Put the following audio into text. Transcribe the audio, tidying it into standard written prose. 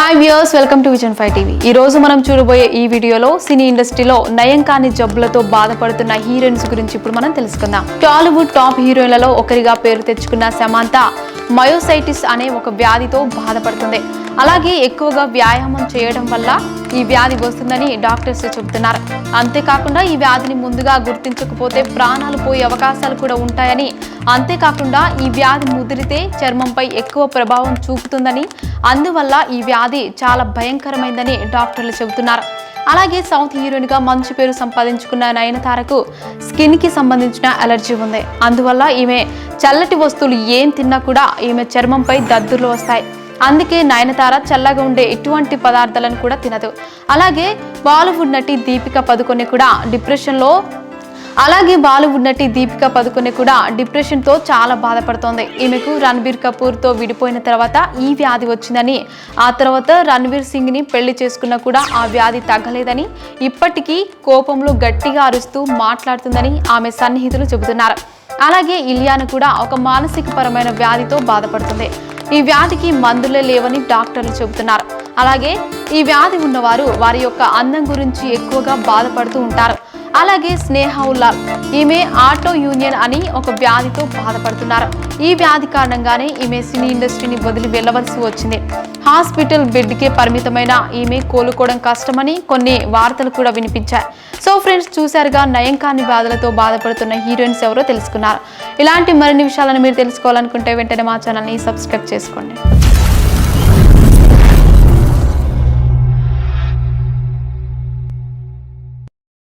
Hi viewers, welcome to vision 5 TV. ఈ రోజు మనం చూడబోయే ఈ వీడియోలో సినీ ఇండస్ట్రీలో నయం కాని జబ్బులతో బాధపడుతున్న హీరోయిన్స్ గురించి ఇప్పుడు మనం తెలుసుకుందాం. టాలీవుడ్ టాప్ హీరోయిన్లలో ఒకరిగా పేరు తెచ్చుకున్న సమంత మయోసైటిస్ అనే ఒక వ్యాధితో బాధపడుతుంది. అలాగే ఎక్కువగా వ్యాయామం చేయడం వల్ల ఈ వ్యాధి వస్తుందని డాక్టర్స్ చెబుతున్నారు. అంతేకాకుండా ఈ వ్యాధిని ముందుగా గుర్తించకపోతే ప్రాణాలు పోయే అవకాశాలు కూడా ఉంటాయని, అంతేకాకుండా ఈ వ్యాధి ముదిరితే చర్మంపై ఎక్కువ ప్రభావం చూపుతుందని, అందువల్ల ఈ వ్యాధి చాలా భయంకరమైందని డాక్టర్లు చెబుతున్నారు. అలాగే సౌత్ హీరోయిన్గా మంచి పేరు సంపాదించుకున్న నయనతారకు స్కిన్కి సంబంధించిన అలర్జీ ఉంది. అందువల్ల ఈమె చల్లటి వస్తువులు ఏం తిన్నా కూడా ఈమె చర్మంపై దద్దుర్లు వస్తాయి. అందుకే నయనతార చల్లగా ఉండే ఎటువంటి పదార్థాలను కూడా తినదు. అలాగే బాలీవుడ్ నటి దీపికా పదుకొనె కూడా డిప్రెషన్తో చాలా బాధపడుతోంది. ఈమెకు రణబీర్ కపూర్తో విడిపోయిన తర్వాత ఈ వ్యాధి వచ్చిందని, ఆ తర్వాత రణ్వీర్ సింగ్ని పెళ్లి చేసుకున్నా కూడా ఆ వ్యాధి తగ్గలేదని, ఇప్పటికీ కోపంలో గట్టిగా అరుస్తూ మాట్లాడుతుందని ఆమె సన్నిహితులు చెబుతున్నారు. అలాగే ఇలియానా కూడా ఒక మానసిక పరమైన వ్యాధితో బాధపడుతుంది. ఈ వ్యాధికి మందులే లేవని డాక్టర్లు చెబుతున్నారు. అలాగే ఈ వ్యాధి ఉన్నవారు వారి యొక్క అందం గురించి ఎక్కువగా బాధపడుతూ ఉంటారు. అలాగే స్నేహ ఉల్లాల్, ఈమె ఆటో యూనియన్ అని ఒక వ్యాధితో బాధపడుతున్నారు. ఈ వ్యాధి కారణంగానే ఈమె సినీ ఇండస్ట్రీని వదిలి వెళ్ళవలసి వచ్చింది. హాస్పిటల్ బెడ్కే పరిమితమైన ఈమె కోలుకోవడం కష్టమని కొన్ని వార్తలు కూడా వినిపించాయి. సో ఫ్రెండ్స్, చూశారుగా నయం కాని వ్యాధులతో బాధపడుతున్న హీరోయిన్స్ ఎవరో తెలుసుకున్నారు. ఇలాంటి మరిన్ని విషయాలను మీరు తెలుసుకోవాలనుకుంటే వెంటనే మా ఛానల్ని సబ్స్క్రైబ్ చేసుకోండి.